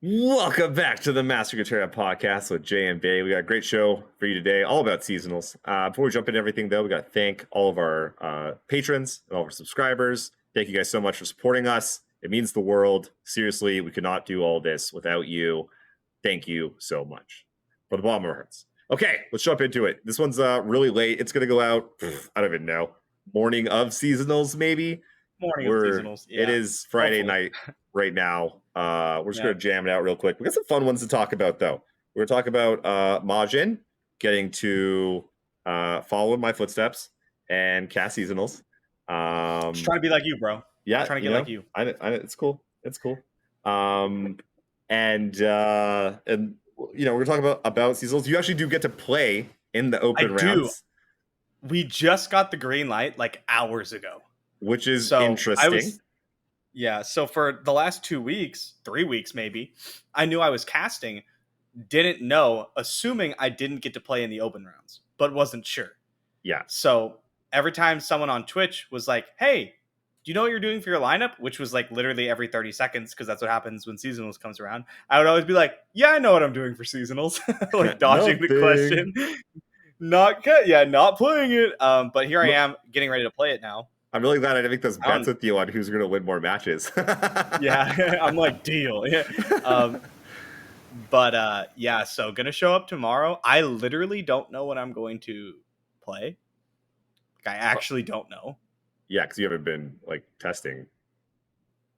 Welcome back to the Master Runeterra podcast with Jay and Bay. We got a great show for you today, all about seasonals. Before we jump into everything, though, we got to thank all of our patrons and all of our subscribers. Thank you guys so much for supporting us. It means the world. Seriously, we could not do all this without you. Thank you so much. From the bottom of our hearts. Okay, let's jump into it. This one's really late. It's going to go out, I don't even know, morning of seasonals, maybe. Morning of seasonals. Yeah. It is Friday Hopefully. night right now. We're just going to jam it out real quick. We got some fun ones to talk about, though. We're going to talk about Majiin getting to follow in my footsteps and cast seasonals. Just trying to be like you, bro. Yeah, Trying to get like you. I it's cool. It's cool. And we're going to talk about seasonals. You actually do get to play in the open rounds. We just got the green light like hours ago, which is interesting. So for the last 2 weeks, 3 weeks maybe, I knew I was casting, didn't know, assuming I didn't get to play in the open rounds, but wasn't sure. Yeah. So every time someone on Twitch was like, hey, do you know what you're doing for your lineup? Which was like literally every 30 seconds, because that's what happens when seasonals comes around. I would always be like, yeah, I know what I'm doing for seasonals. Like dodging the question. Not playing it. But here I am getting ready to play it now. I'm really glad I didn't make those bets with you on who's going to win more matches. Yeah, I'm like, deal. Yeah. So going to show up tomorrow. I literally don't know what I'm going to play. Like, I actually don't know. Yeah, because you haven't been like testing.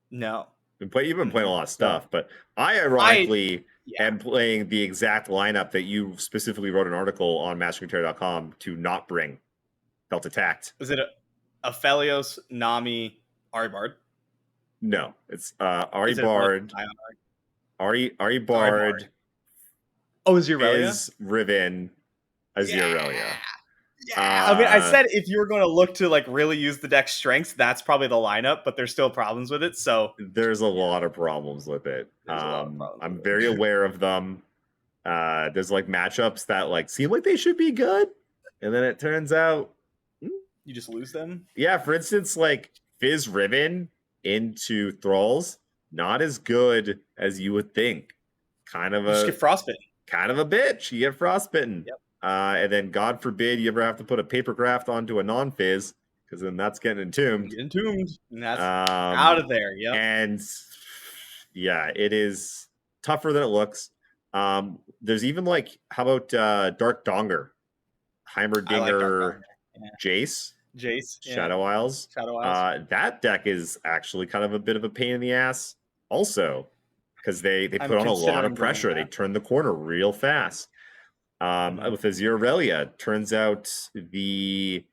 No. You've been playing a lot of stuff, but I ironically am playing the exact lineup that you specifically wrote an article on masterruneterra.com to not bring Felt Attacked. Is it Aphelios, Nami, Ari Bard? No, it's Ari Bard. Ari Bard. Oh, Aziralia? Is Riven, Aziralia. Yeah. I mean, I said if you were going to look to like really use the deck's strengths, that's probably the lineup, but there's still problems with it. So there's a lot of problems with it. I'm very aware of them. There's like matchups that like seem like they should be good, and then it turns out you just lose them. Yeah, for instance, like Fizz Riven into Thralls, not as good as you would think. Kind of just get frostbitten. Kind of a bitch. You get frostbitten. Yep. And then God forbid you ever have to put a paper craft onto a non-fizz, because then that's getting entombed. And that's out of there. Yeah. And yeah, it is tougher than it looks. There's even like, how about Dark Donger? Heimerdinger, Jace, Shadow Isles. That deck is actually kind of a bit of a pain in the ass also, because they put on a lot of pressure. They turn the corner real fast. With Aziralia, turns out the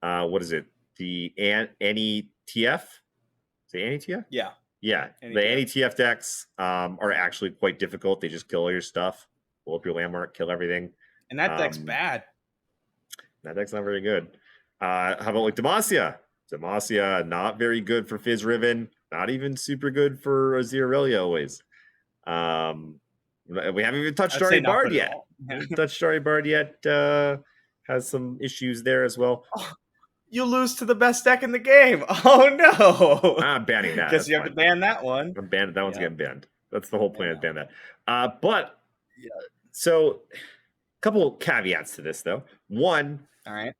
what is it? The anti-TF? Is it anti-TF? Yeah. Yeah. The anti-TF decks are actually quite difficult. They just kill all your stuff, blow up your landmark, kill everything. And that deck's bad. That deck's not very good. How about like Demacia? Demacia, not very good for Fizz Riven. Not even super good for Aziralia always. We haven't even touched Ari Bard yet. Touched Ari Bard yet. Has some issues there as well. Oh, you lose to the best deck in the game. Oh no! I'm banning that. Guess you have to ban that one. I'm banned. That one's getting banned. That's the whole plan, is ban that. So a couple caveats to this though. One, all right,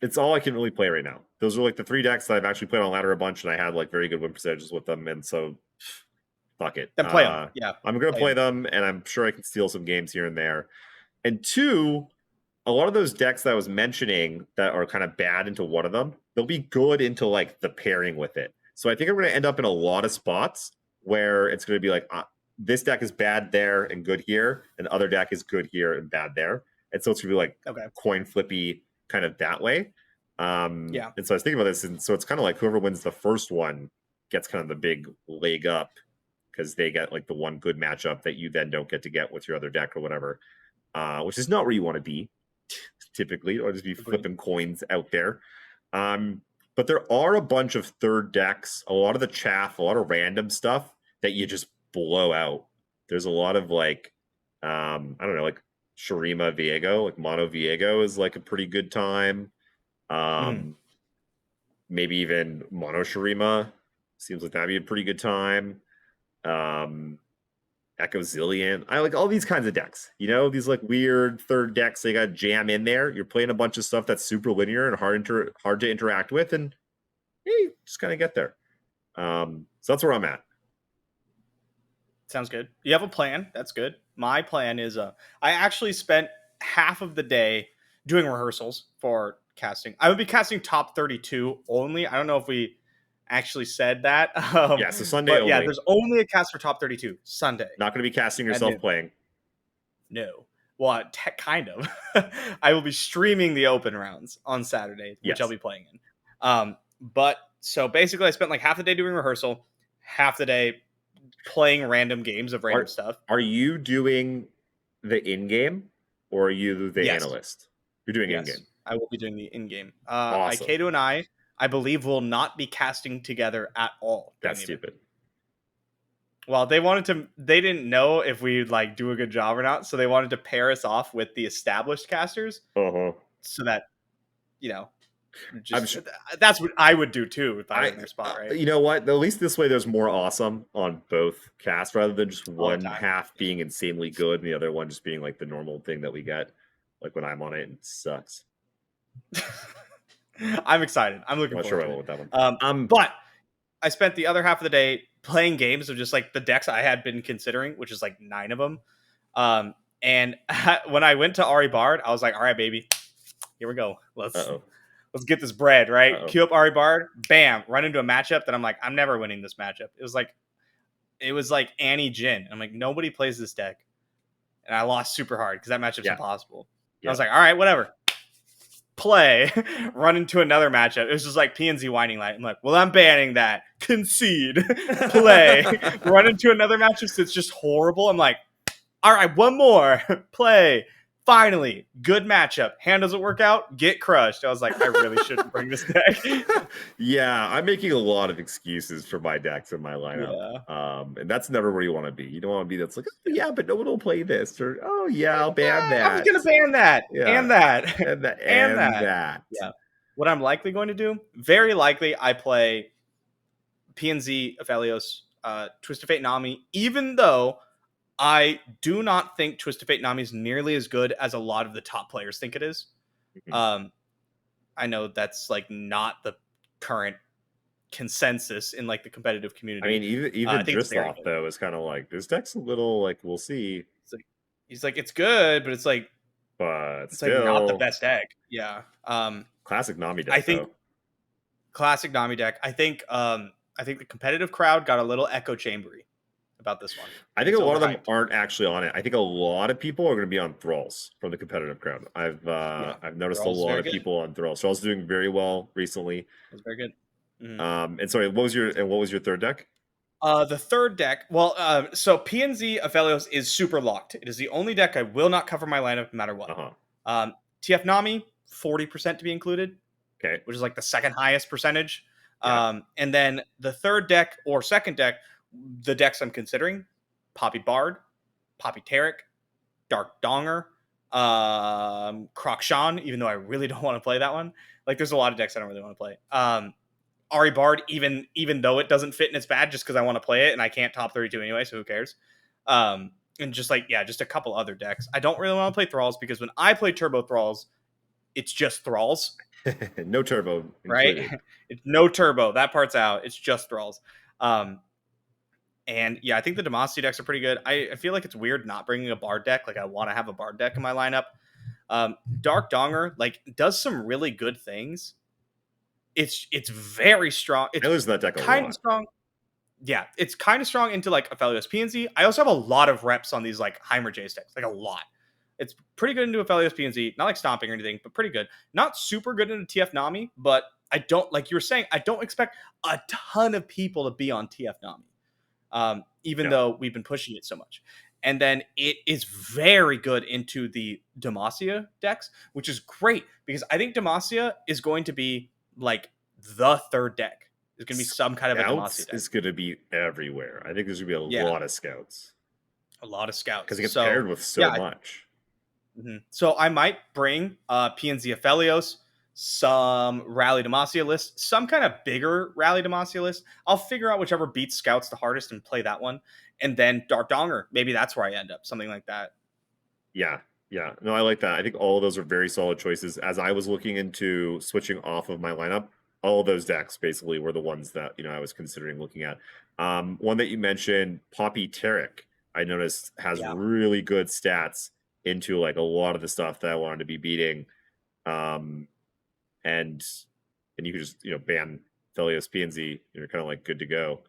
it's all I can really play right now. Those are like the 3 decks that I've actually played on ladder a bunch, and I had like very good win percentages with them, and so fuck it. Then play them. Yeah, I'm gonna play them, and I'm sure I can steal some games here and there. And 2, a lot of those decks that I was mentioning that are kind of bad into one of them, they'll be good into like the pairing with it. So I think I'm gonna end up in a lot of spots where it's gonna be like this deck is bad there and good here, and the other deck is good here and bad there. And so it's gonna be like coin flippy kind of that way. And so I was thinking about this, and so it's kind of like whoever wins the first one gets kind of the big leg up, because they get like the one good matchup that you then don't get to get with your other deck or whatever, which is not where you want to be typically, or just be flipping coins out there. But there are a bunch of third decks, a lot of the chaff, a lot of random stuff that you just blow out. There's a lot of like, I don't know, like Shurima Viego, like Mono Viego is like a pretty good time. Maybe even Mono Shurima seems like that'd be a pretty good time. Echo Zillion. I like all these kinds of decks. You know, these like weird third decks they got jam in there. You're playing a bunch of stuff that's super linear and hard to interact with, and just kind of get there. So that's where I'm at. Sounds good. You have a plan. That's good. My plan is I actually spent half of the day doing rehearsals for casting. I would be casting top 32 only. I don't know if we actually said that. Yeah, so Sunday but yeah, only. there's only a cast for top 32 Sunday. Not going to be casting At yourself noon. playing. No. Well, kind of. I will be streaming the open rounds on Saturday, which Yes. I'll be playing in. But so basically, I spent like half the day doing rehearsal, half the day playing random games of random stuff. Are you doing the in-game or are you the Yes. analyst? You're doing in-game. I will be doing the in-game. Awesome. Ikato and I believe, will not be casting together at all. That's stupid. Well, they didn't know if we'd like do a good job or not, so they wanted to pair us off with the established casters. So that, that's what I would do too if I were in their spot, right? You know what? At least this way there's more awesome on both casts rather than just one half being insanely good and the other one just being like the normal thing that we get. Like when I'm on it, it sucks. I'm excited. I'm looking forward to it. I went with that one. But I spent the other half of the day playing games of just like the decks I had been considering, which is like 9 of them. And when I went to Ari Bard, I was like, all right, baby, here we go. Let's get this bread, right? Queue up Ari Bard, bam, run into a matchup that I'm like, I'm never winning this matchup. It was like Annie Jin. I'm like, nobody plays this deck. And I lost super hard because that matchup's impossible. I was like, all right, whatever. Play, run into another matchup. It was just like PNZ Winding Light. I'm like, well, I'm banning that. Concede. Play. Run into another matchup that's just horrible. I'm like, all right, one more. Play. Finally, good matchup. Hand doesn't work out, get crushed. I was like, I really shouldn't bring this deck. Yeah, I'm making a lot of excuses for my decks in my lineup. Yeah. And that's never where you want to be. You don't want to be that's like, oh, yeah, but no one will play this. Or, oh, yeah, I'll ban that. I'm going to ban that. Yeah. And that. And that. And that. Yeah. What I'm likely going to do, very likely, I play PNZ, Aphelios, Twist of Fate, Nami, even though I do not think Twist of Fate Nami is nearly as good as a lot of the top players think it is. Mm-hmm. I know that's like not the current consensus in like the competitive community. I mean, even Dristoff though is kind of like this deck's a little like we'll see. He's like it's good, but it's like still like not the best deck. Yeah. Classic Nami deck. I think classic Nami deck. I think the competitive crowd got a little echo chambery about this one. I think a lot of them aren't actually on it. I think a lot of people are going to be on Thralls from the competitive crowd. I've noticed Thrall's a lot of people on Thralls. Thrall's doing very well recently. It's very good. Mm-hmm. And sorry, what was your third deck? The third deck. Well, so PNZ Aphelios is super locked. It is the only deck I will not cover my lineup no matter what. TF Nami 40% to be included. Okay, which is like the second highest percentage. Yeah. And then the third deck or second deck. The decks I'm considering: Poppy Bard, Poppy Taric, Dark Donger, Akshan, even though I really don't want to play that one. Like, there's a lot of decks I don't really want to play. Ari Bard, even though it doesn't fit and it's bad, just because I want to play it and I can't top 32 anyway, so who cares? And just just a couple other decks. I don't really want to play Thralls because when I play Turbo Thralls, it's just Thralls. No turbo, right? It's no turbo. That part's out. It's just Thralls. And yeah, I think the Demacias decks are pretty good. I feel like it's weird not bringing a Bard deck. Like, I want to have a Bard deck in my lineup. Dark Donger does some really good things. It's very strong. It's I lose that deck kind of strong. Yeah, it's kind of strong into like Aphelios PNZ. I also have a lot of reps on these like Heimer Jace decks, like a lot. It's pretty good into Aphelios PNZ, not like stomping or anything, but pretty good. Not super good into TF Nami, but I don't, like you were saying, I don't expect a ton of people to be on TF Nami. Even though we've been pushing it so much. And then it is very good into the Demacia decks, which is great because I think Demacia is going to be like the third deck. It's going to be some kind of a Demacia deck. It's going to be everywhere. I think there's going to be a lot of scouts. A lot of scouts. Because it gets paired with so much. So I might bring PNZ Aphelios, some Rally Demacia list, some kind of bigger Rally Demacia list. I'll figure out whichever beats scouts the hardest and play that one. And then Dark Donger. Maybe that's where I end up, something like that. Yeah, yeah. No, I like that. I think all of those are very solid choices. As I was looking into switching off of my lineup, all of those decks basically were the ones that I was considering looking at. One that you mentioned, Poppy Taric, I noticed has Yeah. really good stats into like a lot of the stuff that I wanted to be beating. Um, and you could just ban Felios PNZ. You're kind of like good to go.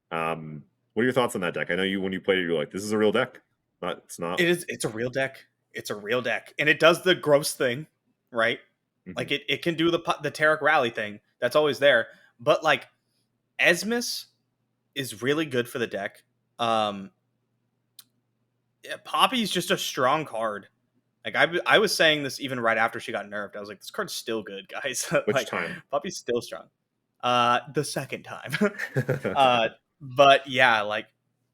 What are your thoughts on that deck? I know when you played it, you're like, this is a real deck. It's not. It is. It's a real deck. It's a real deck, and it does the gross thing, right? Like it can do the Taric rally thing. That's always there. But like Esmus is really good for the deck. Poppy's just a strong card. Like I was saying this even right after she got nerfed. I was like, this card's still good, guys. Which like, time? Poppy's still strong. The second time. But yeah, like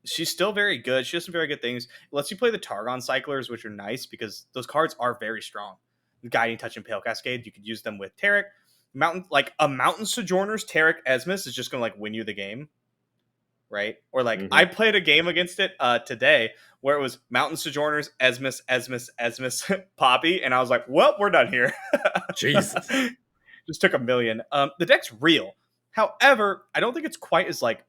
she's still very good. She does some very good things. It lets you play the Targon Cyclers, which are nice because those cards are very strong. Guiding Touch and Pale Cascade, you could use them with Taric. Mountain Sojourner's Taric Esmus is just gonna like win you the game. Right? Or like I played a game against it today where it was Mountain Sojourners, Esmus, Poppy, and I was like, well, we're done here. Jesus. Just took a million. The deck's real. However, I don't think it's quite as like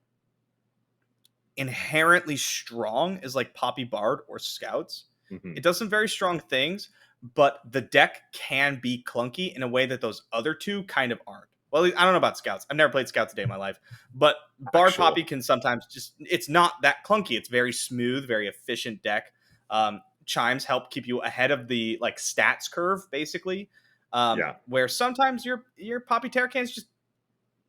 inherently strong as like Poppy Bard or Scouts. It does some very strong things, but the deck can be clunky in a way that those other two kind of aren't. Well, I don't know about Scouts. I've never played Scouts a day in my life, but Bard Poppy can sometimes it's not that clunky. It's very smooth, very efficient deck. Chimes help keep you ahead of the like stats curve, basically. Where sometimes your Poppy Terracans just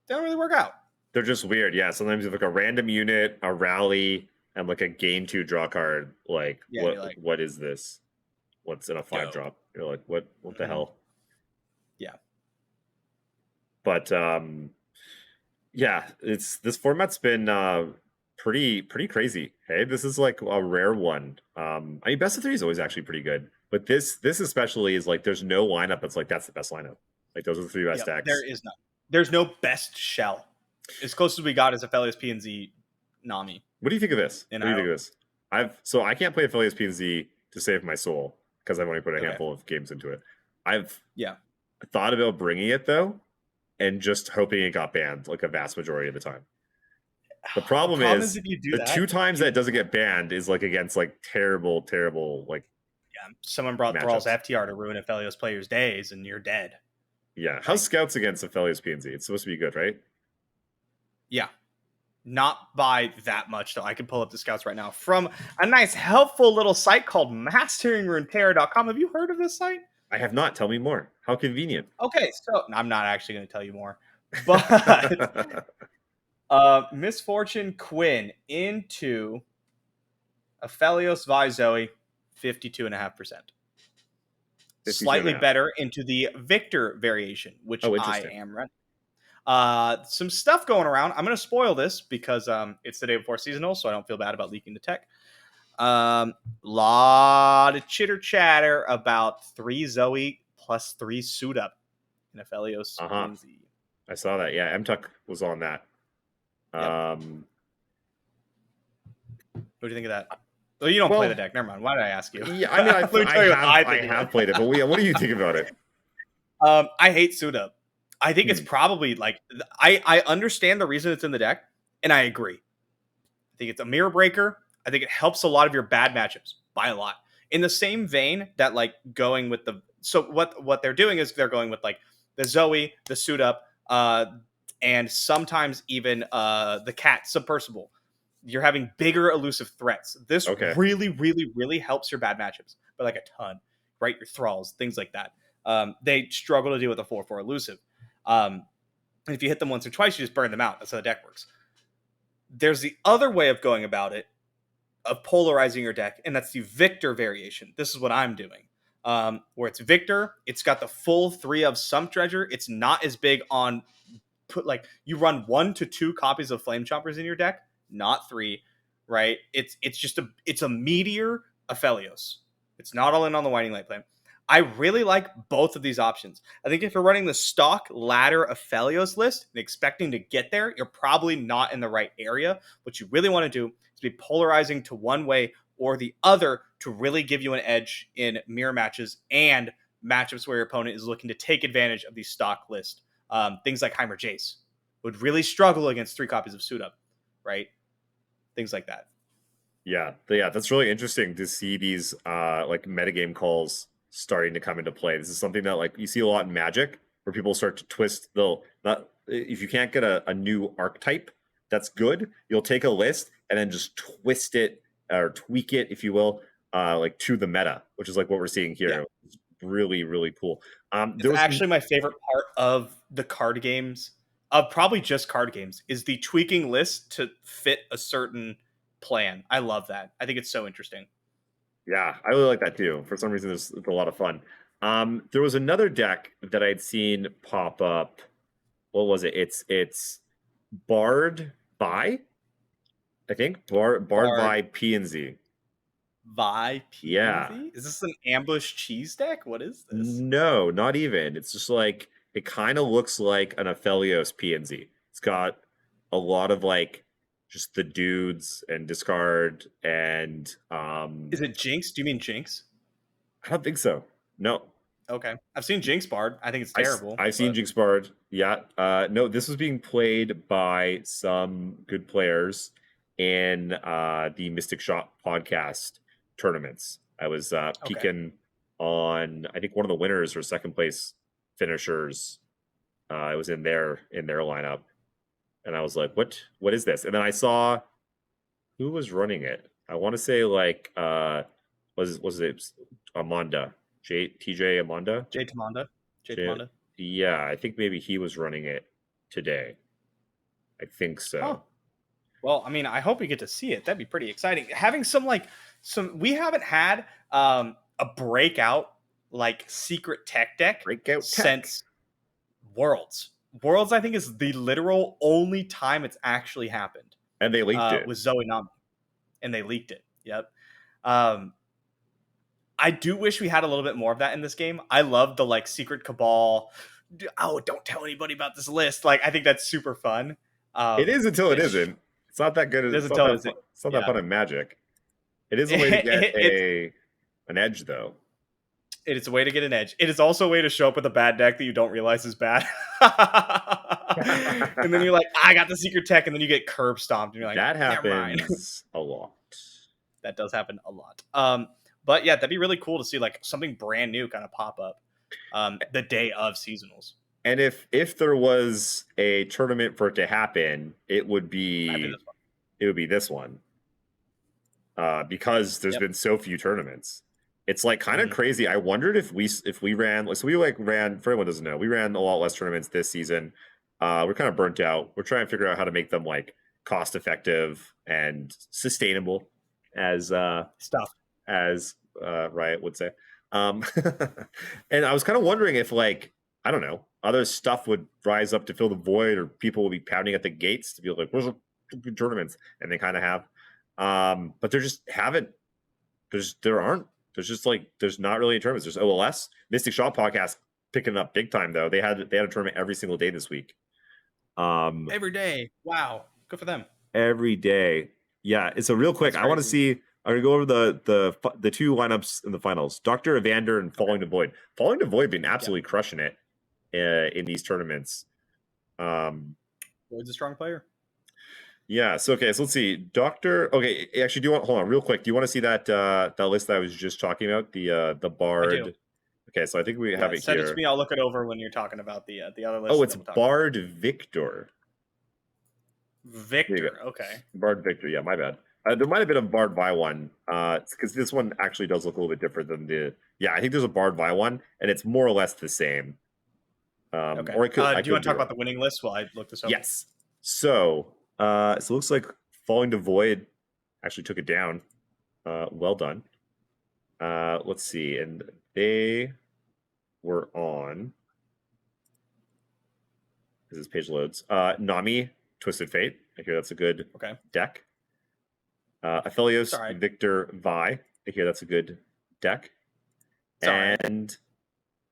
don't really work out. They're just weird. Yeah, sometimes you have like a random unit, a rally, and like a gain 2 draw card. Like, what is this? What's in a 5-drop? You're like, what the hell? Yeah. But yeah, this format's been pretty crazy. Hey, this is like a rare one. I mean, best of 3 is always actually pretty good, but this especially is like there's no lineup that's like that's the best lineup. Like those are the 3 best decks. There is not. There's no best shell. As close as we got is Aphelios PNZ Nami. What do you think of this? What do you think of this? I can't play Aphelios PNZ to save my soul because I've only put a handful of games into it. I've thought about bringing it though, and just hoping it got banned like a vast majority of the time. The problem is if you do the 2 times that it doesn't get banned is like against like terrible like someone brought Thrall's FTR to ruin Aphelios players' days and you're dead. Yeah. How's Scouts against Aphelios PNZ? It's supposed to be good, right? Yeah. Not by that much, though. I can pull up the Scouts right now from a nice, helpful little site called masteringruneterra.com. Have you heard of this site? I have not. Tell me more. How convenient. Okay, so I'm not actually going to tell you more. But Misfortune Quinn into Aphelios Vi Zoe, 52.5%. Slightly better into the Victor variation, which I am running. Some stuff going around. I'm going to spoil this because it's the day before seasonal, so I don't feel bad about leaking the tech. Lot of chitter chatter about 3 Zoe plus 3 suit up in Aphelios. I saw that. Yeah, MTuck was on that. What do you think of that? Well, you don't play the deck. Never mind. Why did I ask you? Yeah, I mean, I have played it, but what do you think about it? I hate suit up. I think it's probably like I understand the reason it's in the deck, and I agree. I think it's a mirror breaker. I think it helps a lot of your bad matchups by a lot. In the same vein that like going with what they're doing is they're going with like the Zoe, the suit up, and sometimes even the cat submersible. You're having bigger elusive threats. This really, really, really helps your bad matchups, but like a ton, right? Your thralls, things like that. They struggle to deal with a 4/4 elusive. And if you hit them once or twice, you just burn them out. That's how the deck works. There's the other way of going about it, of polarizing your deck, and that's the Victor variation. This is what I'm doing. Where it's Victor, it's got the full 3 of Sump Dredger. It's not as big on you run 1 to 2 copies of Flame Chompers in your deck, not 3, right? It's a meteor Aphelios. It's not all in on the Winding Light plan. I really like both of these options. I think if you're running the stock ladder Aphelios list and expecting to get there, you're probably not in the right area. What you really want to do is be polarizing to one way or the other to really give you an edge in mirror matches and matchups where your opponent is looking to take advantage of the stock list. Things like Heimer Jace would really struggle against 3 copies of Suit Up, right? Things like that. Yeah, that's really interesting to see these like metagame calls starting to come into play. This is something that like you see a lot in Magic, where people start to twist. They'll not if you can't get a new archetype that's good, you'll take a list and then just twist it or tweak it, if you will, like to the meta, which is like what we're seeing here. Yeah. It's really, really cool. It's actually my favorite part of the card games, of probably just card games, is the tweaking list to fit a certain plan. I love that. I think it's so interesting. Yeah, I really like that too. For some reason, it's a lot of fun. There was another deck that I'd seen pop up. What was it? It's Bard by, I think Bard by P and Z. Vi Yeah. PNZ? Is this an ambush cheese deck? What is this? No, not even. It's just like it kind of looks like an Aphelios PNZ. It's got a lot of like just the dudes and discard and Is it Jinx? Do you mean Jinx? I don't think so. No. Okay. I've seen Jinx Bard. I think it's terrible. I've seen Jinx Bard. Yeah. No, this was being played by some good players in the Mystic Shot podcast tournaments. I was peeking on, I think one of the winners or second place finishers. I was in their lineup, and I was like, "What is this?" And then I saw who was running it. I want to say like was it Amanda? TJ Amanda? J Tamanda. J Tamanda. Yeah, I think maybe he was running it today. I think so. Oh. Well, I mean, I hope we get to see it. That'd be pretty exciting. Having some we haven't had a breakout like secret tech deck since Worlds. Worlds, I think, is the literal only time it's actually happened. And they leaked it. With Zoe Nami. And they leaked it. Yep. I do wish we had a little bit more of that in this game. I love the like secret cabal. Oh, don't tell anybody about this list. Like, I think that's super fun. It is until it isn't. It's not that good. It's not that fun in Magic. It is a way to get an edge, though. It is a way to get an edge. It is also a way to show up with a bad deck that you don't realize is bad. And then you're like, I got the secret tech, and then you get curb stomped, and you're like, that happens a lot. That does happen a lot. But yeah, that'd be really cool to see like something brand new kind of pop up the day of seasonals. And if there was a tournament for it to happen, it would be this one. Because there's been so few tournaments. It's like kind of crazy. I wondered if we ran, so we like ran, for anyone who doesn't know, we ran a lot less tournaments this season. We're kind of burnt out. We're trying to figure out how to make them like cost effective and sustainable as Riot would say. And I was kind of wondering if like, I don't know, other stuff would rise up to fill the void, or people will be pounding at the gates to be like, where's the tournaments? And they kind of have. But there just haven't. There's not really a tournament. There's OLS. Mystic Shot podcast picking up big time though. They had a tournament every single day this week. Every day. Wow. Good for them. Every day. Yeah. So real quick, I want to see. I'm gonna go over the two lineups in the finals. Dr. Evander and Falling to Void. Falling to Void been absolutely crushing it in these tournaments. Void's a strong player. Yeah. So let's see. Okay, actually, hold on real quick? Do you want to see that list that I was just talking about? The Bard. I do. Okay, so I think we have it send here. Send it to me. I'll look it over when you're talking about the other list. Oh, it's Bard Victor. Victor. Okay. Bard Victor. Yeah, my bad. There might have been a Bard Vi one, because this one actually does look a little bit different than the. Yeah, I think there's a Bard Vi one, and it's more or less the same. Okay. Or do you want to talk about the winning list while I look this up? Yes. So it looks like Falling to Void actually took it down. Well done. Let's see, and they were on. As this page loads, Nami, Twisted Fate. I hear that's a good deck. Aphelios, Victor, Vi. I hear that's a good deck. all right. and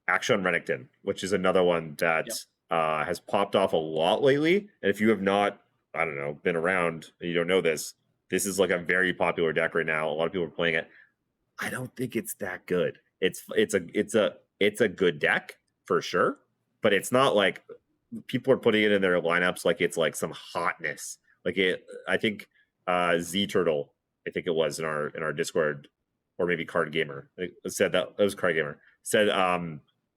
Akshan Renekton, which is another one that Yep. has popped off a lot lately. And if you have not, I don't know, been around and you don't know this, this is like a very popular deck right now. A lot of people are playing it. I don't think it's that good. It's a good deck for sure, but it's not like people are putting it in their lineups like it's like some hotness. Like it, I think Z Turtle, I think it was in our Discord, or maybe Card Gamer said that it was Card Gamer said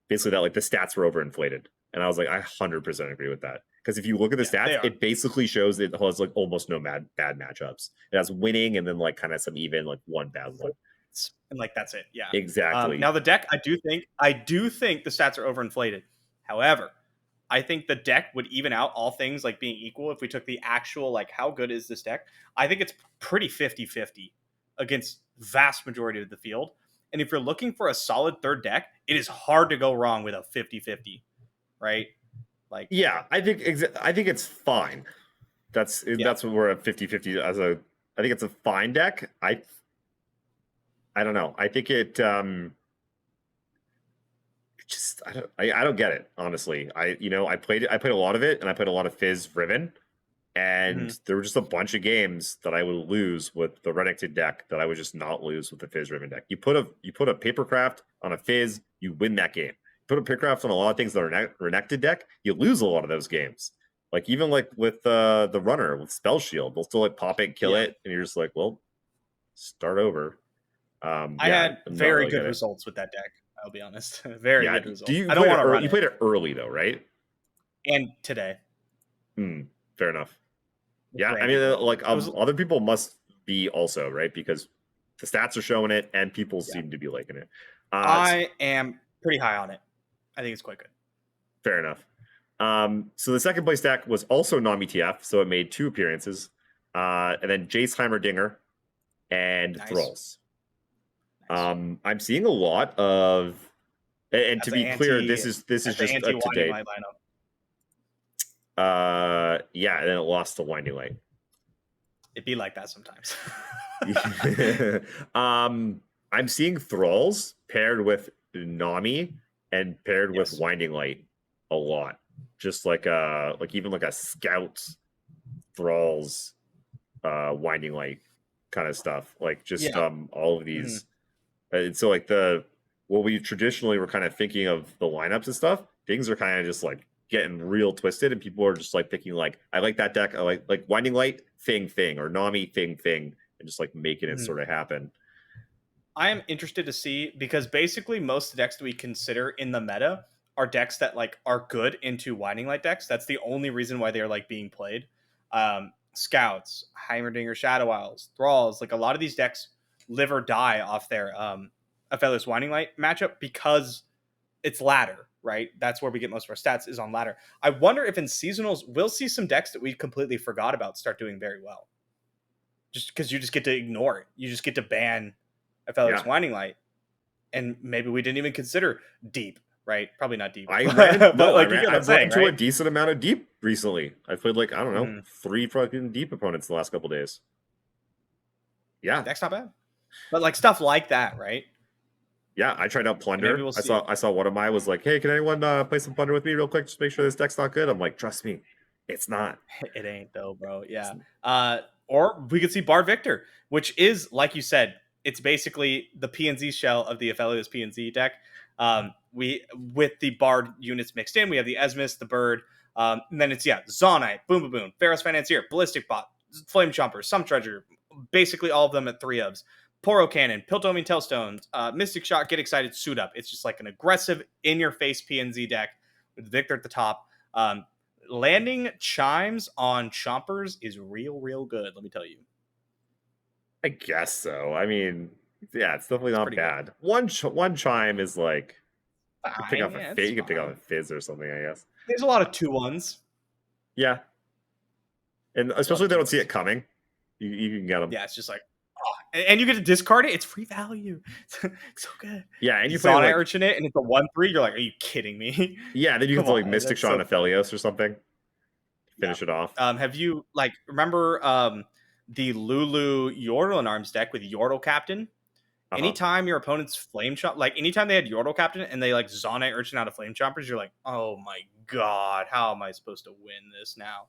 basically that like the stats were overinflated, and I was like I 100% agree with that, because if you look at the They stats, are. it basically shows it has like almost no bad matchups. It has winning and then like kind of some even like one bad one. And like that's it. Yeah. Exactly. Now the deck, I do think the stats are overinflated. However, I think the deck would even out all things like being equal if we took the actual like how good is this deck. I think it's pretty 50-50 against vast majority of the field. And if you're looking for a solid third deck, it is hard to go wrong with a 50-50, right? Like Yeah, I think it's fine. That's Yeah. what we're at 50-50 as a. I think it's a fine deck. I don't know. I think it just I don't get it, honestly. I played a lot of it, and I played a lot of Fizz Riven, and there were just a bunch of games that I would lose with the Renekton deck that I would just not lose with the Fizz Riven deck. You put a Papercraft on a Fizz, you win that game. Put a Papercraft on a lot of things that are Renekton deck, you lose a lot of those games. Like even like with the runner with Spell Shield, they'll still like pop it, kill it, and you're just like, well, start over. I Yeah, had I'm not very really good good. results with that deck. I'll be honest. Very Yeah, good do results. you I don't played want it to early? run You it. played it early though, right? And today. Fair enough. Yeah, I Brand mean, new build. like It was other people must be also right, because the stats are showing it and people Yeah. seem to be liking it. I am pretty high on it. I think it's quite good. Fair enough. So the second place deck was also non-ETF, so it made 2 appearances, and then Jace Heimerdinger and Nice. Thralls. I'm seeing a lot of, and to That's be clear, this is the just anti up to Winding date. Light lineup. Yeah, and then it lost to Winding Light. It'd be like that sometimes. I'm seeing Thralls paired with Nami and paired with Yes. Winding Light a lot. Just like even like a Scout Thralls Winding Light kind of stuff. Like just Yeah. all of these. And so like what we traditionally were kind of thinking of the lineups and stuff, things are kind of just like getting real twisted, and people are just like thinking like, I like that deck, I like Winding Light thing, or Nami thing, and just like making it sort of happen. I am interested to see, because basically most decks that we consider in the meta are decks that like are good into Winding Light decks. That's the only reason why they're like being played. Scouts, Heimerdinger, Shadow Isles, Thralls, like a lot of these decks live or die off their Aphelios Winding Light matchup because it's ladder, right? That's where we get most of our stats, is on ladder. I wonder if in seasonals we'll see some decks that we completely forgot about start doing very well. Just because you just get to ignore it. You just get to ban Aphelios Winding Light. And maybe we didn't even consider deep, right? Probably not deep. I ran into right? a decent amount of deep recently. I played like, I don't know, 3 fucking deep opponents in the last couple days. Yeah. That's not bad. But like stuff like that, right? Yeah, I tried out Plunder. We'll I saw one of mine was like, hey, can anyone play some Plunder with me real quick? Just make sure this deck's not good. I'm like, trust me, it's not. It ain't though, bro. Yeah. Or we could see Bard Victor, which is, like you said, it's basically the PNZ shell of the Aphelios PNZ deck. We with the Bard units mixed in, we have the Esmus, the Bird, and then it's Zonite, Boom Boom Boom, Pharaoh's Financier, Ballistic Bot, Flame Chomper, Some Treasure, basically all of them at 3 ofs. Poro Cannon, Piltomian Tailstones, Mystic Shot, Get Excited, Suit Up. It's just like an aggressive, in-your-face PNZ deck with Victor at the top. Landing chimes on Chompers is real good, let me tell you. I guess so. I mean, yeah, it's definitely not bad. Good. One chime is like, you can pick off a Fizz or something, I guess. There's a lot of 2-1s. Yeah. And especially if they don't see it coming, you can get them. Yeah, it's just like, and you get to discard it. It's free value. It's so good. Yeah, and you play like, Urchin it, and it's a 1/3. You're like, are you kidding me? Yeah, then you can like Mystic Shot on Aphelios or something. Finish it off. Have you remember the Lulu Yordle and Arms deck with Yordle Captain? Anytime your opponent's flame chomp, like anytime they had Yordle captain and they like Zonai Urchin out of flame chompers, you're like, oh my god, how am I supposed to win this now?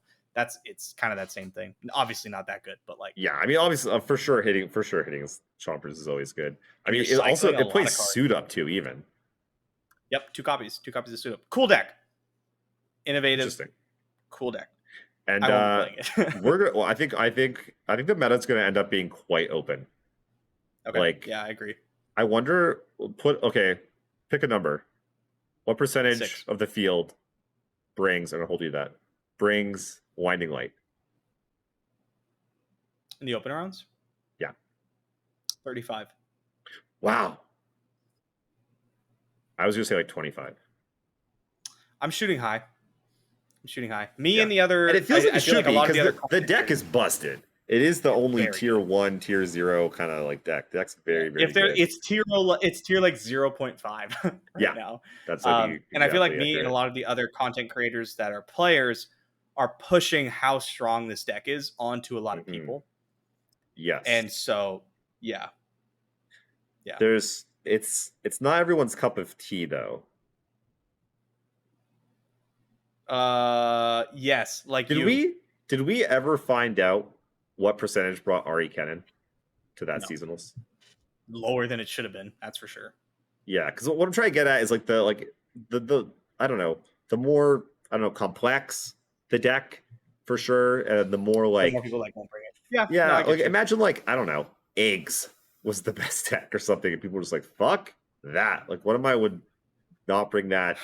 It's kind of that same thing. Obviously not that good, but like, Yeah, I mean, obviously, for sure hitting chompers is always good. I mean, you're cycling a it lot plays of cards. suit up too, even. Yep, two copies of suit up. Cool deck, innovative, Interesting. cool deck. And I won't be playing it. we're gonna. Well, I think the meta's going to end up being quite open. Okay. Like, yeah, I agree. I wonder. Pick a number. What percentage 6. of the field brings? I'm gonna hold you that brings Winding Light In the open rounds? Yeah. 35. Wow. I was gonna say like 25. I'm shooting high. Me and the other, and it feels like it should like a lot of the other the deck is busted. It is the only very tier 1, tier 0 kind of like deck. The deck's very, very if there, good. it's tier like 0.5 right now. That's And I feel like exactly me accurate. and a lot of the other content creators that are players are pushing how strong this deck is onto a lot of people. Yes. And so, yeah. It's not everyone's cup of tea though. Yes, like did we ever find out what percentage brought Ari Kennen to that seasonals? Lower than it should have been, that's for sure. Yeah, because what I'm trying to get at is like the I don't know, the more complex the deck for sure, and the more like the more people like won't bring it. Yeah, like imagine like I don't know, eggs was the best deck or something, and people were just like, fuck that. Like, what am I would not bring that,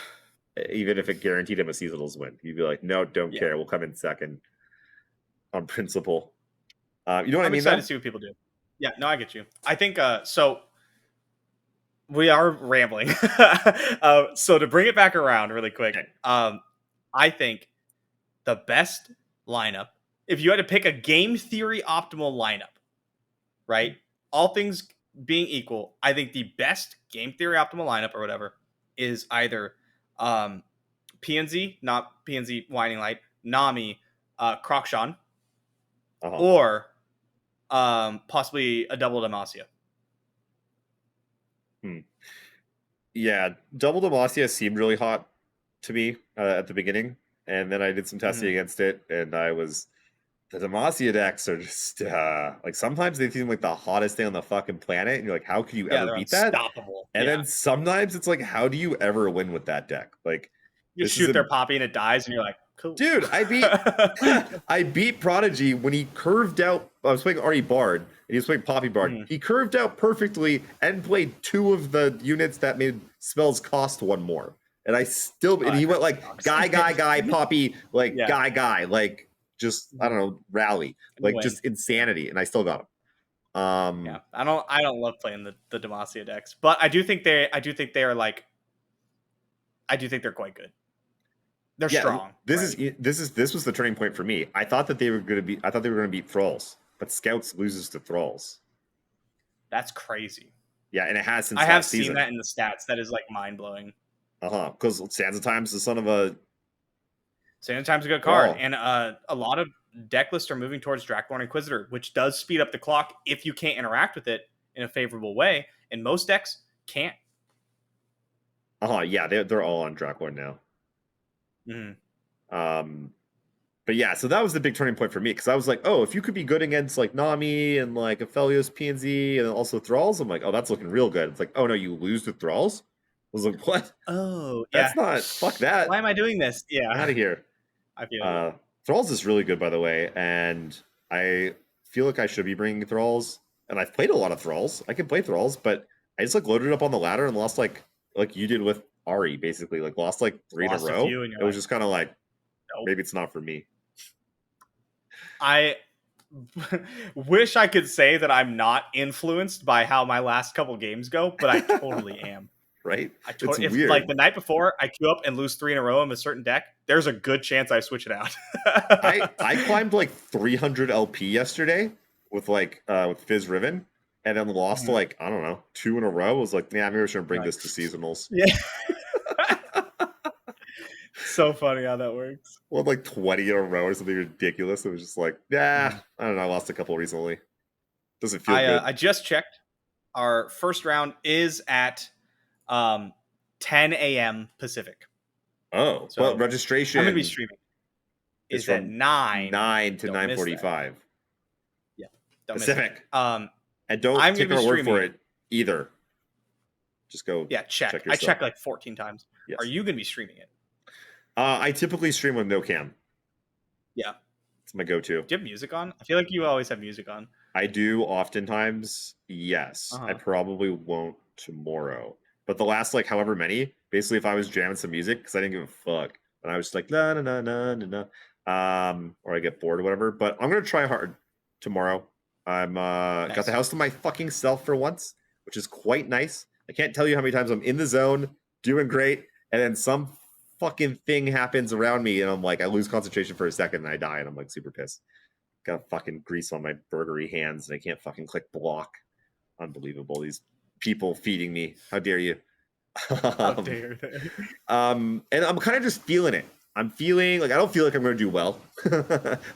even if it guaranteed him a seasonals win? You'd be like, no, don't care. We'll come in second on principle. You know what I mean? I'm excited to see what people do. Yeah, no, I get you. I think so. We are rambling. So to bring it back around really quick, I think the best lineup, if you had to pick a game theory optimal lineup, right? All things being equal, I think the best game theory optimal lineup or whatever is either PNZ, not PNZ Winding Light, Nami, Krokshan, or possibly a double Demacia. Yeah, double Demacia seemed really hot to me at the beginning, and then I did some testing against it, and the Demacia decks are just like sometimes they seem like the hottest thing on the fucking planet, and you're like, how could you ever beat that? And then sometimes it's like, how do you ever win with that deck? Like, you shoot their Poppy and it dies, and you're like, cool. Dude, I beat Prodigy when he curved out. I was playing Artie Bard, and he was playing Poppy Bard. He curved out perfectly and played 2 of the units that made spells cost 1 more. And I still, and he went like guy, Poppy, like guy, like just I don't know, rally, like just insanity, and I still got him. I don't love playing the Demacia decks, but I do think they're quite good. They're strong. This was the turning point for me. I thought they were going to beat Thralls, but Scouts loses to Thralls. That's crazy. Yeah, and it has since I have season. seen that in the stats. That is like mind blowing. Because Sands of Time's the son of a. Sands of Time's a good card, and a lot of deck lists are moving towards Dragonborn Inquisitor, which does speed up the clock if you can't interact with it in a favorable way, and most decks can't. Yeah, they're all on Dragonborn now. But yeah, so that was the big turning point for me, because I was like, oh, if you could be good against like Nami and like Aphelios, PNZ, and also Thralls, I'm like, oh, that's looking real good. It's like, oh no, you lose to Thralls? I was like, what? Oh, that's not. Fuck that. Why am I doing this? Yeah, out of here. I feel Thralls is really good, by the way, and I feel like I should be bringing Thralls, and I've played a lot of Thralls. I can play Thralls, but I just like loaded up on the ladder and lost like you did with Ari, basically, like lost like 3 in a row. It was just kind of like, nope. Maybe it's not for me. I wish I could say that I'm not influenced by how my last couple games go, but I totally am. Right? If weird. Like the night before I queue up and lose 3 in a row in a certain deck, there's a good chance I switch it out. I climbed like 300 LP yesterday with Fizz Riven, and then lost to like, I don't know, 2 in a row. I was like, yeah, maybe I shouldn't bring this to seasonals. Yeah. So funny how that works. Well, like 20 in a row or something ridiculous. It was just like, I don't know. I lost a couple recently. Doesn't feel good. I just checked. Our first round is at 10 a.m. Pacific. Oh, So but I'm going to be registration streaming. is Is at from 9. 9 to Don't miss that. 9:45 Yeah. Don't miss Pacific. that. And don't I'm going take to be our word for streaming it either. Just go check. I yourself. checked like 14 times. Yes. Are you going to be streaming it? I typically stream with no cam. Yeah. It's my go-to. Do you have music on? I feel like you always have music on. I do oftentimes, yes. I probably won't tomorrow. But the last, like, however many, basically, if I was jamming some music, because I didn't give a fuck, and I was just like, la, na, na, na, na, na, or I get bored or whatever. But I'm going to try hard tomorrow. I'm Nice. got the house to my fucking self for once, which is quite nice. I can't tell you how many times I'm in the zone, doing great, and then some fucking thing happens around me, and I'm like, I lose concentration for a second, and I die, and I'm like super pissed. Got fucking grease on my burgery hands, and I can't fucking click block. Unbelievable. These people feeding me. How dare you? How dare they? And I'm kind of just feeling it. I'm feeling like I don't feel like I'm going to do well.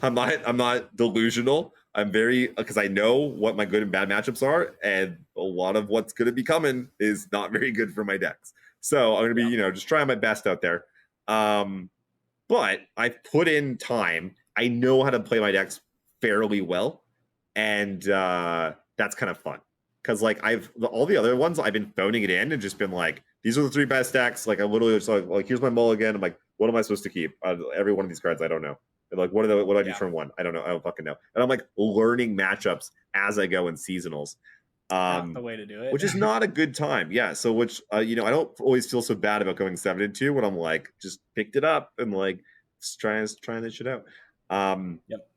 I'm not delusional. I'm very because I know what my good and bad matchups are, and a lot of what's going to be coming is not very good for my decks. So I'm going to be, just trying my best out there. But I've put in time. I know how to play my decks fairly well, and that's kind of fun because like all the other ones I've been phoning it in and just been like, these are the 3 best decks. Like I literally just like here's my mulligan. I'm like, what am I supposed to keep? Every one of these cards I don't know. And like what do I do turn 1? I don't know. I don't fucking know. And I'm like learning matchups as I go in seasonals. Not the way to do it. Which is not a good time. Yeah. So which I don't always feel so bad about going 7-2 when I'm like just picked it up and like just trying this shit out. Yep.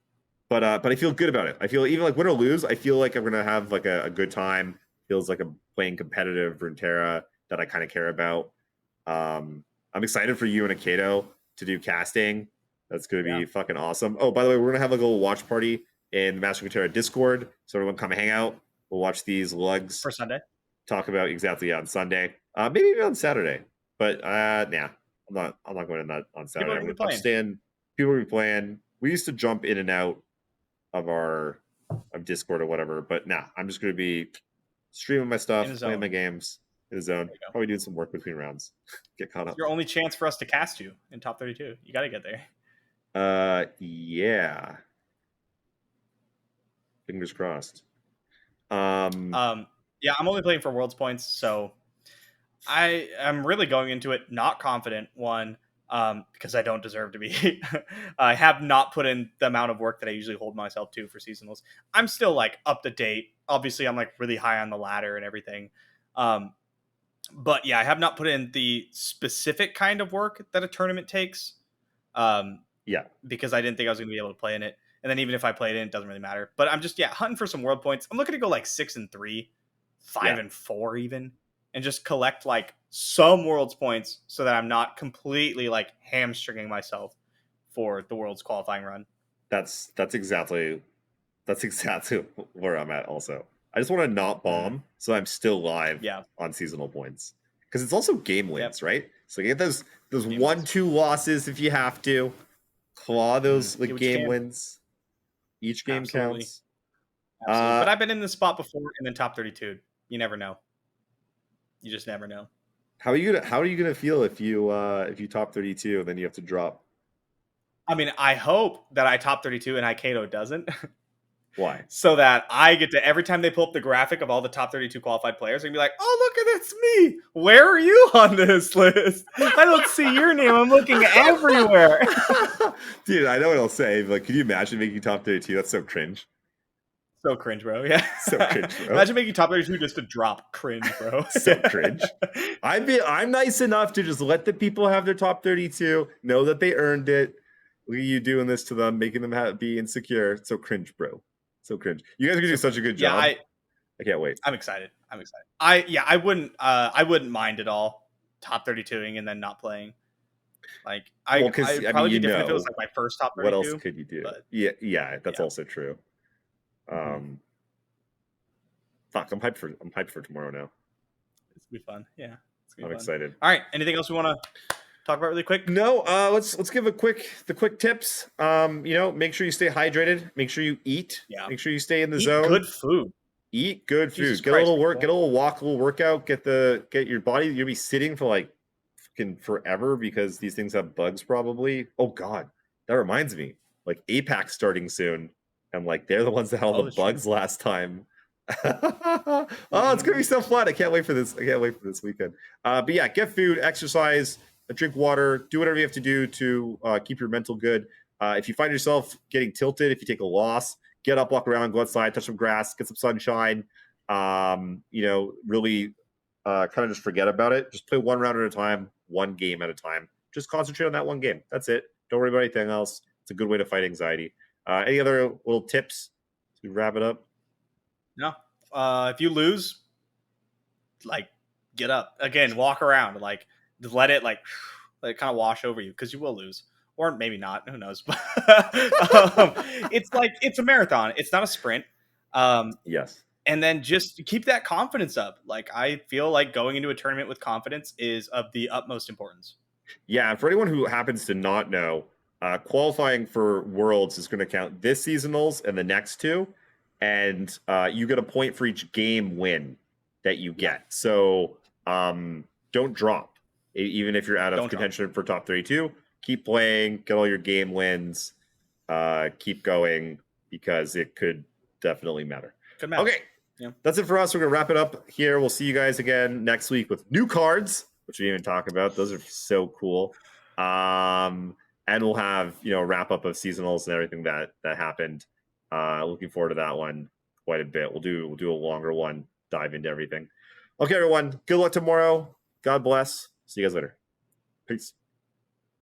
But I feel good about it. I feel even like win or lose, I feel like I'm gonna have like a good time. Feels like I'm playing competitive Runeterra that I kind of care about. I'm excited for you and Akato to do casting. That's gonna be fucking awesome. Oh, by the way, we're gonna have like a little watch party in the Master Runeterra Discord, so everyone come hang out. We'll watch these lugs for Sunday. Talk about exactly on Sunday, maybe even on Saturday. But nah, I'm not going to on Saturday. I'm people will be playing. We used to jump in and out of Discord or whatever, but nah, I'm just going to be streaming my stuff, playing my games in the zone, probably doing some work between rounds. Get caught up. It's your only chance for us to cast you in top 32. You got to get there. Yeah. Fingers crossed. Yeah, I'm only playing for Worlds points, so I'm really going into it not confident. One, because I don't deserve to be. I have not put in the amount of work that I usually hold myself to for seasonals. I'm still like up to date. Obviously, I'm like really high on the ladder and everything. But yeah, I have not put in the specific kind of work that a tournament takes. Yeah, because I didn't think I was going to be able to play in it. And then even if I played in, it doesn't really matter. But I'm just hunting for some world points. I'm looking to go like 6-3, 5-4 even, and just collect like some worlds points so that I'm not completely like hamstringing myself for the world's qualifying run. That's exactly where I'm at. Also, I just want to not bomb, so I'm still live on seasonal points because it's also game wins, right? So you get those 1-2 losses if you have to. Claw those like game wins. Each game counts. Absolutely. But I've been in this spot before and then top 32. You never know. You just never know. How are you gonna feel if you top 32 and then you have to drop? I mean, I hope that I top 32 and Akato doesn't. Why? So that I get to, every time they pull up the graphic of all the top 32 qualified players, I can be like, oh, look at it's me. Where are you on this list? I don't see your name. I'm looking everywhere. Dude, I know what I'll say. Like, can you imagine making top 32? That's so cringe. So cringe, bro. Yeah. So cringe, bro. Imagine making top 32 just to drop. Cringe, bro. So cringe. I'm nice enough to just let the people have their top 32, know that they earned it. Look at you doing this to them, making them be insecure. So cringe, bro. So cringe. You guys are gonna do such a good job. I can't wait. I'm excited. I wouldn't mind at all top 32ing and then not playing. Like I'd probably be different if it was like my first top 32. What else could you do? But, yeah, that's also true. Fuck, I'm hyped for tomorrow now. It's gonna be fun. Yeah. I'm excited. All right. Anything else we want to talk about really quick? No, let's give the quick tips. Make sure you stay hydrated. Make sure you eat. Yeah. Make sure you stay in the eat zone. Good food. Eat good Jesus food. Get a Christ, little work. people. Get a little walk. A little workout. Get your body. You'll be sitting for like fucking forever because these things have bugs. Probably. Oh God, that reminds me. Like APAC starting soon, and like they're the ones that had all Oh, the that's true. bugs last time. Oh, it's gonna be Mhm. so fun! I can't wait for this. I can't wait for this weekend. But yeah, get food, exercise, drink water, do whatever you have to do to keep your mental good. If you find yourself getting tilted, if you take a loss, get up, walk around, go outside, touch some grass, get some sunshine. Really kind of just forget about it. Just play one round at a time, one game at a time. Just concentrate on that one game. That's it. Don't worry about anything else. It's a good way to fight anxiety. Any other little tips to wrap it up? No. If you lose, like get up again, walk around, like just let it kind of wash over you because you will lose, or maybe not. Who knows? It's like it's a marathon. It's not a sprint. Um, Yes. and then just keep that confidence up. Like I feel like going into a tournament with confidence is of the utmost importance. Yeah, and for anyone who happens to not know, qualifying for Worlds is going to count this seasonals and the next two, and you get a point for each game win that you Yeah, get. So don't drop, even if you're out of don't drop. contention for top 32. Keep playing, get all your game wins, keep going because it could definitely matter. Good matter. Okay, Yeah. that's it for us. We're gonna wrap it up here. We'll see you guys again next week with new cards, which we didn't even talk about. Those are so cool. And we'll have a wrap up of seasonals and everything that happened. Looking forward to that one quite a bit. We'll do a longer one, dive into everything. Okay, everyone. Good luck tomorrow. God bless. See you guys later. Peace.